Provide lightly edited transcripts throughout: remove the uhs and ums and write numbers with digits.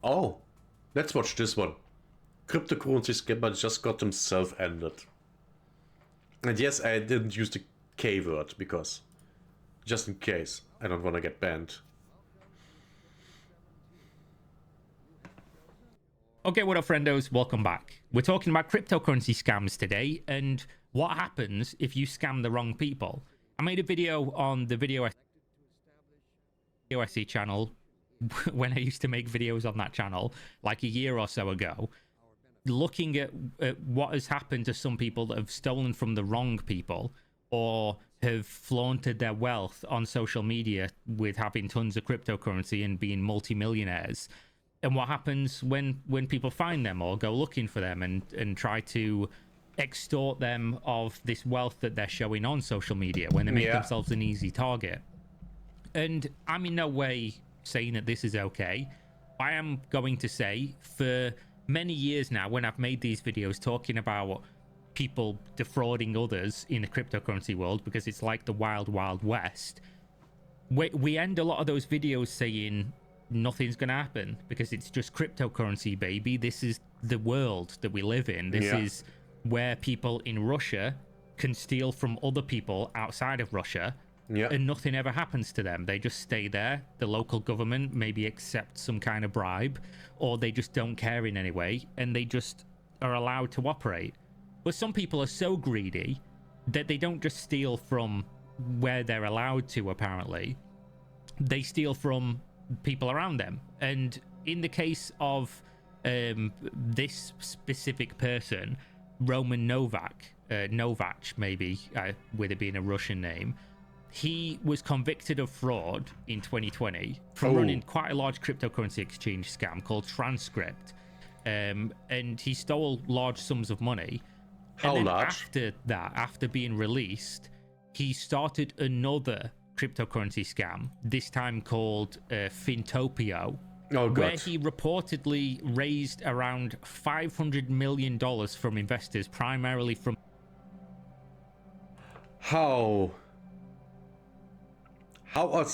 Oh, let's watch this one. Cryptocurrency scammer just got himself ended. And yes, I didn't use the K word because just in case I don't want to get banned. Okay, what up, friendos? Welcome back. We're talking about cryptocurrency scams today and what happens if you scam the wrong people. I made a video on the Video SE channel when I used to make videos on that channel like a year or so ago, looking at what has happened to some people that have stolen from the wrong people or have flaunted their wealth on social media with having tons of cryptocurrency and being multimillionaires. And what happens when people find them or go looking for them and try to extort them of this wealth that they're showing on social media when they make themselves an easy target. And I'm in no way saying that this is okay. I am going to say for many years now, when I've made these videos talking about people defrauding others in the cryptocurrency world, because it's like the wild, wild west, we end a lot of those videos saying nothing's going to happen because it's just cryptocurrency, baby. This is the world that we live in. This is where people in Russia can steal from other people outside of Russia. And nothing ever happens to them. They just stay there. The local government maybe accepts some kind of bribe, or they just don't care in any way, and they just are allowed to operate. But some people are so greedy that they don't just steal from where they're allowed to, apparently. They steal from people around them. And in the case of this specific person, Roman Novak, Novak maybe, with it being a Russian name, he was convicted of fraud in 2020 from running quite a large cryptocurrency exchange scam called Transcript. And he stole large sums of money. How and then large? After that, after being released, he started another cryptocurrency scam, this time called Fintopio, where he reportedly raised around $500 million from investors, primarily from... How are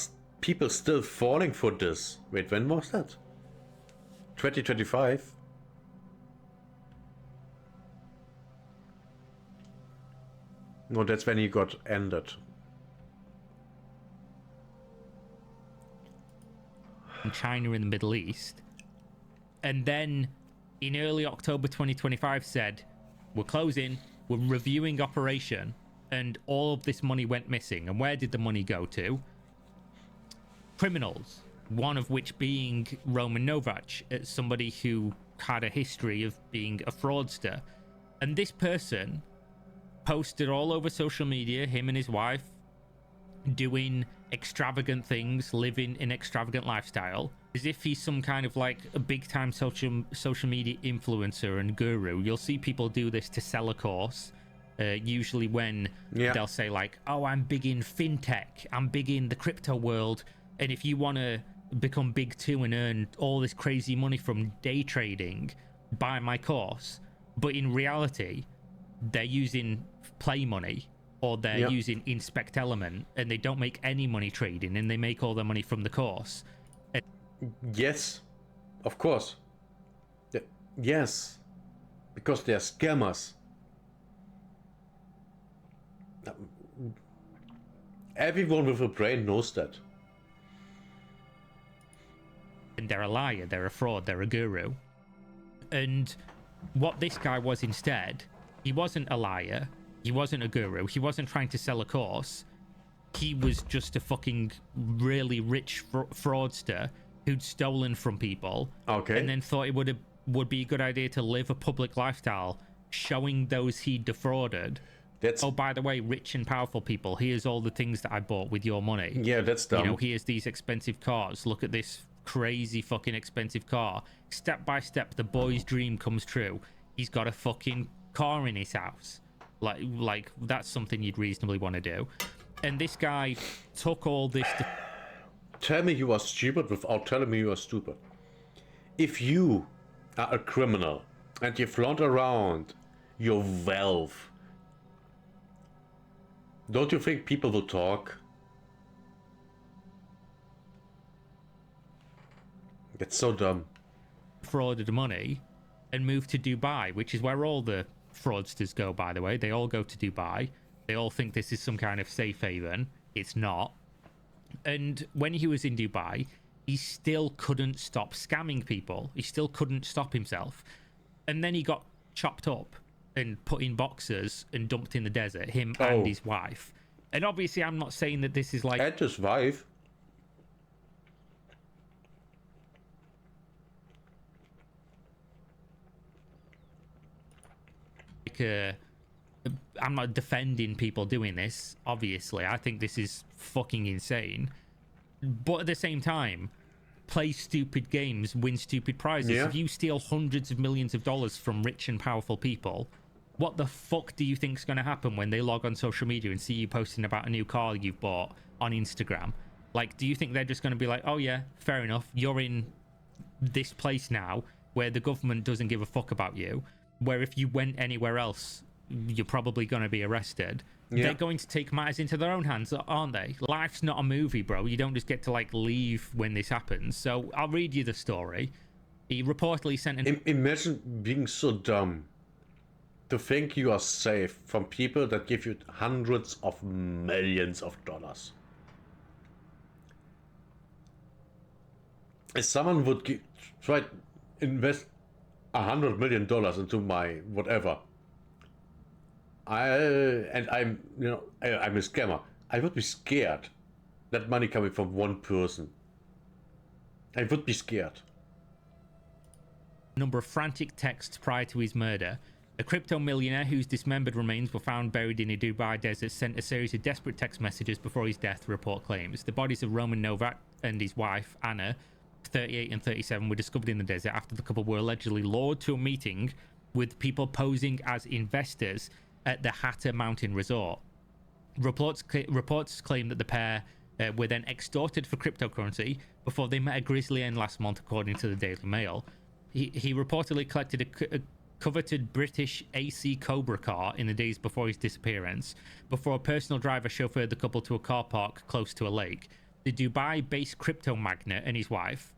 people still falling for this? Wait, when was that? 2025? No, that's when he got ended. China and the Middle East. And then in early October 2025 said, we're closing, we're reviewing operation, and all of this money went missing. And where did the money go to? Criminals, one of which being Roman Novak, somebody who had a history of being a fraudster. And this person posted all over social media, him and his wife doing extravagant things, living an extravagant lifestyle, as if he's some kind of like a big time social media influencer and guru. You'll see people do this to sell a course. Usually when they'll say like, oh, I'm big in fintech, I'm big in the crypto world, and if you want to become big too and earn all this crazy money from day trading, buy my course. But in reality, they're using play money, or they're using Inspect Element, and they don't make any money trading, and they make all their money from the course. Yes, of course. Yes, because they're scammers. Everyone with a brain knows that. And they're a liar, they're a fraud, they're a guru. And what this guy was instead, he wasn't a liar, he wasn't a guru, he wasn't trying to sell a course. He was just a fucking really rich fraudster who'd stolen from people. And then thought it would be a good idea to live a public lifestyle, showing those he defrauded. Oh, by the way, rich and powerful people, here's all the things that I bought with your money. Yeah, that's dumb. You know, here's these expensive cars. Look at this crazy fucking expensive car. Step by step, the boy's dream comes true. He's got a fucking car in his house. Like that's something you'd reasonably want to do. And this guy took all this to... Tell me you are stupid without telling me you are stupid. If you are a criminal and you flaunt around your wealth, don't you think people will talk? That's so dumb. frauded money and moved to Dubai, which is where all the fraudsters go, by the way. They all go to Dubai. They all think this is some kind of safe haven. It's not. And when he was in Dubai, he still couldn't stop scamming people. He still couldn't stop himself. And then he got chopped up and put in boxes and dumped in the desert, him and his wife. And obviously, I'm not saying that this is like... And his wife. I'm not defending people doing this, obviously. I think this is fucking insane. But at the same time, play stupid games, win stupid prizes. Yeah. If you steal hundreds of millions of dollars from rich and powerful people, what the fuck do you think is going to happen when they log on social media and see you posting about a new car you've bought on Instagram? Like, do you think they're just going to be like, oh yeah, fair enough, you're in this place now where the government doesn't give a fuck about you, where if you went anywhere else, you're probably going to be arrested? Yeah. They're going to take matters into their own hands, aren't they? Life's not a movie, bro. You don't just get to, like, leave when this happens. So I'll read you the story. He reportedly sent an... Imagine being so dumb to think you are safe from people that give you hundreds of millions of dollars. If someone would try to invest $100 million into my whatever, I'm a scammer, I would be scared. That money coming from one person, I would be scared. Number of frantic texts prior to his murder. A crypto millionaire whose dismembered remains were found buried in a Dubai desert sent a series of desperate text messages before his death, the report claims. The bodies of Roman Novak and his wife, Anna, 38 and 37, were discovered in the desert after the couple were allegedly lured to a meeting with people posing as investors at the Hatta Mountain Resort. Reports claim that the pair were then extorted for cryptocurrency before they met a grisly end last month, according to the Daily Mail. He reportedly collected a coveted British AC Cobra car in the days before his disappearance, before a personal driver chauffeured the couple to a car park close to a lake. The Dubai-based crypto magnate and his wife,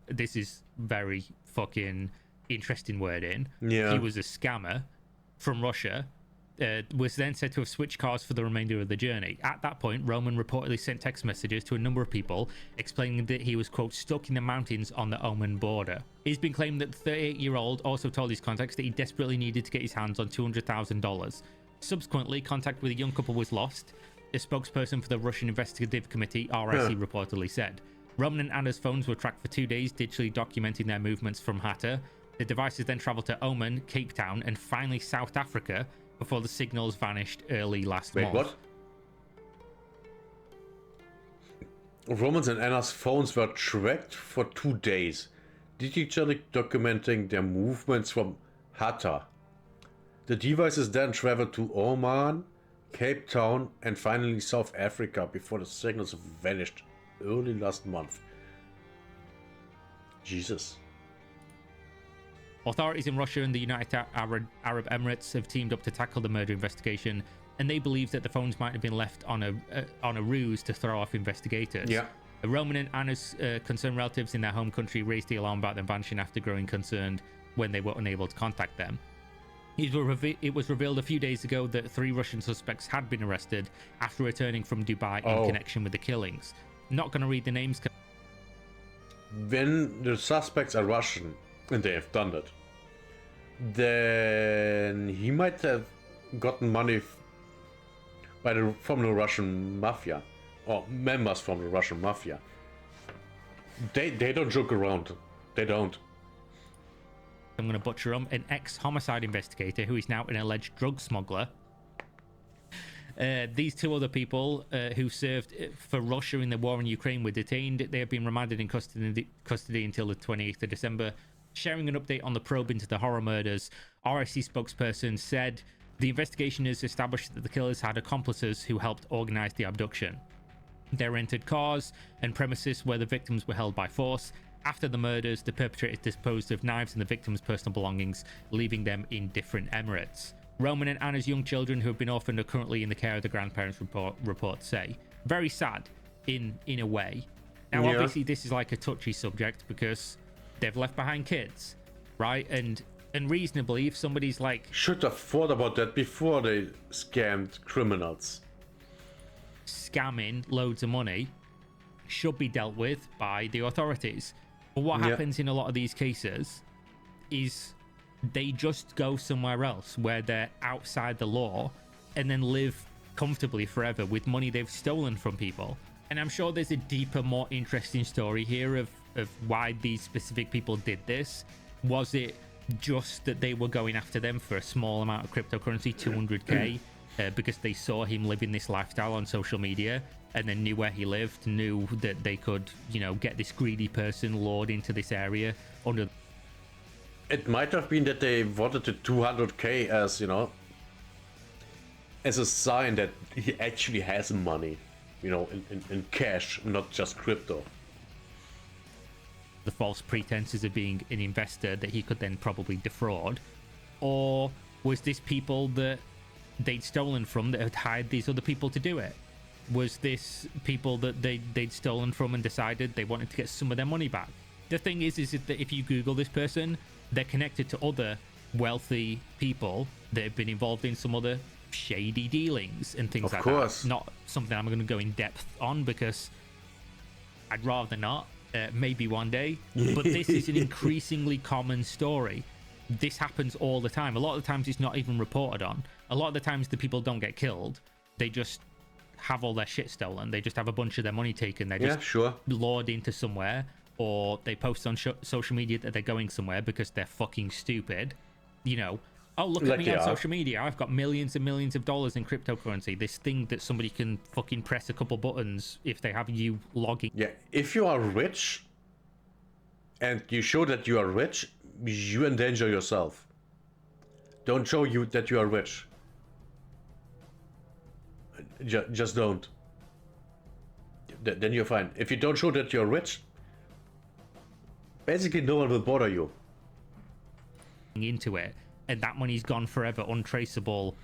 this is very fucking interesting wording, he was a scammer from Russia, was then said to have switched cars for the remainder of the journey. At that point, Roman reportedly sent text messages to a number of people explaining that he was, quote, stuck in the mountains on the Oman border. It's been claimed that the 38-year-old also told his contacts that he desperately needed to get his hands on $200,000. Subsequently, contact with the young couple was lost, a spokesperson for the Russian Investigative Committee, RIC, reportedly said. Roman and Anna's phones were tracked for 2 days, digitally documenting their movements from Hatta. The devices then travelled to Oman, Cape Town, and finally South Africa, before the signals vanished early last month. Wait, what? Roman's and Anna's phones were tracked for 2 days, digitally documenting their movements from Hatta. The devices then traveled to Oman, Cape Town, and finally South Africa before the signals vanished early last month. Jesus. Authorities in Russia and the United Arab Emirates have teamed up to tackle the murder investigation, and they believe that the phones might have been left on a ruse to throw off investigators. Yeah. Roman and Anna's concerned relatives in their home country raised the alarm about them vanishing after growing concerned when they were unable to contact them. It was revealed a few days ago that 3 Russian suspects had been arrested after returning from Dubai in connection with the killings. Not going to read the names. When the suspects are Russian, and they have done it, then he might have gotten money from the Russian mafia, or members from the Russian mafia. They don't joke around. They don't. I'm going to butcher them. An ex-homicide investigator who is now an alleged drug smuggler. These 2 other people who served for Russia in the war in Ukraine were detained. They have been remanded in custody until the 28th of December. Sharing an update on the probe into the horror murders, RIC spokesperson said the investigation has established that the killers had accomplices who helped organize the abduction. They rented cars and premises where the victims were held by force. After the murders, the perpetrators disposed of knives and the victims' personal belongings, leaving them in different emirates. Roman and Anna's young children who have been orphaned are currently in the care of the grandparents, reports say. Very sad, in a way. Now, obviously, this is like a touchy subject because They've left behind kids, right? And reasonably, if somebody's like should have thought about that before they scammed criminals. Scamming loads of money, should be dealt with by the authorities. But what happens in a lot of these cases is they just go somewhere else where they're outside the law and then live comfortably forever with money they've stolen from people. And I'm sure there's a deeper, more interesting story here of why these specific people did this. Was it just that they were going after them for a small amount of cryptocurrency, 200k, because they saw him living this lifestyle on social media and then knew where he lived, knew that they could, you know, get this greedy person lured into this area under... It might have been that they wanted the 200k as, you know, as a sign that he actually has money, you know, in cash, not just crypto. The false pretenses of being an investor that he could then probably defraud? Or was this people that they'd stolen from that had hired these other people to do it? Was this people that they'd stolen from and decided they wanted to get some of their money back? The thing is that if you Google this person, they're connected to other wealthy people that have been involved in some other shady dealings and things like that. Not something I'm going to go in depth on because I'd rather not. Maybe one day. But this is an increasingly common story. This happens all the time. A lot of the times it's not even reported on. A lot of the times the people don't get killed. They just have all their shit stolen. They just have a bunch of their money taken. They're just lured into somewhere, or they post on social media that they're going somewhere because they're fucking stupid. You know, oh, look at me on social media. I've got millions and millions of dollars in cryptocurrency. This thing that somebody can fucking press a couple buttons if they have you logging. Yeah, if you are rich and you show that you are rich, you endanger yourself. Don't show you that you are rich. Just don't. Then you're fine. If you don't show that you're rich, basically no one will bother you. Into it, and that money's gone forever, untraceable,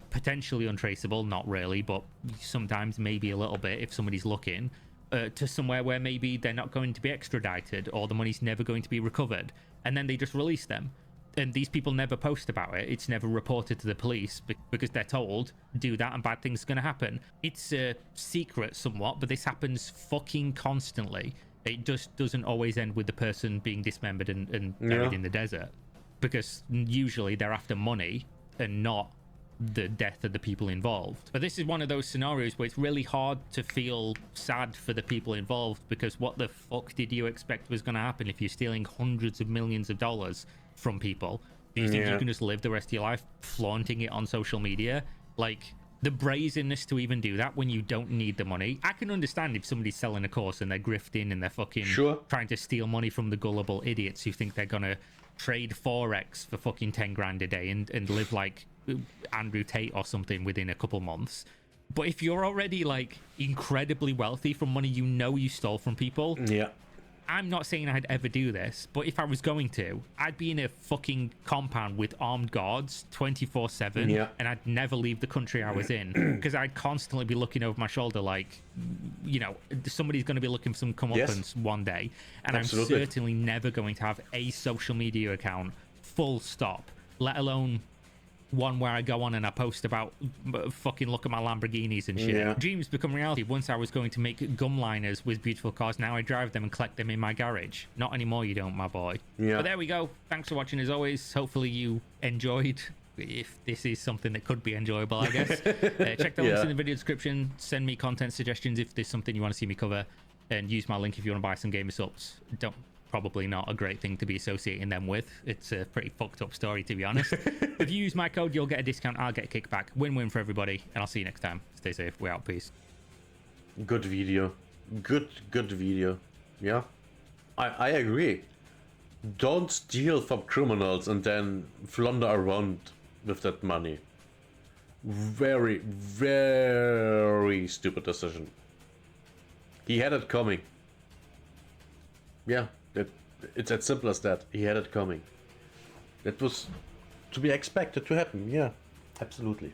potentially untraceable, not really, but sometimes maybe a little bit if somebody's looking, to somewhere where maybe they're not going to be extradited or the money's never going to be recovered, and then they just release them. And these people never post about it. It's never reported to the police because they're told, do that and bad things are going to happen. It's a secret somewhat, but this happens fucking constantly. It just doesn't always end with the person being dismembered and buried in the desert, because usually they're after money and not the death of the people involved. But this is one of those scenarios where it's really hard to feel sad for the people involved, because what the fuck did you expect was going to happen if you're stealing hundreds of millions of dollars from people? Do you think you can just live the rest of your life flaunting it on social media? Like, the brazenness to even do that when you don't need the money. I can understand if somebody's selling a course and they're grifting and they're fucking trying to steal money from the gullible idiots who think they're gonna trade Forex for fucking 10 grand a day and live like Andrew Tate or something within a couple months. But if you're already like incredibly wealthy from money you know you stole from people, I'm not saying I'd ever do this, but if I was going to, I'd be in a fucking compound with armed guards 24/7, and I'd never leave the country I was in, because I'd constantly be looking over my shoulder like, you know, somebody's going to be looking for some comeuppance one day, and I'm certainly never going to have a social media account, full stop, let alone one where I go on and I post about fucking look at my Lamborghinis and shit. Dreams become reality. Once I was going to make gum liners with beautiful cars, now I drive them and collect them in my garage. Not anymore, you don't, my boy. But there we go. Thanks for watching as always. Hopefully you enjoyed, if this is something that could be enjoyable, I guess. Check the links in the video description. Send me content suggestions if there's something you want to see me cover, and use my link if you want to buy some gamer subs. Probably not a great thing to be associating them with. It's a pretty fucked up story, to be honest. If you use my code, you'll get a discount. I'll get a kickback. Win-win for everybody, and I'll see you next time. Stay safe. We're out. Peace. Good video. Good video. Yeah, I agree. Don't steal from criminals and then flounder around with that money. Very, very stupid decision. He had it coming. Yeah, it's as simple as that. He had it coming. That was to be expected to happen. Yeah, absolutely.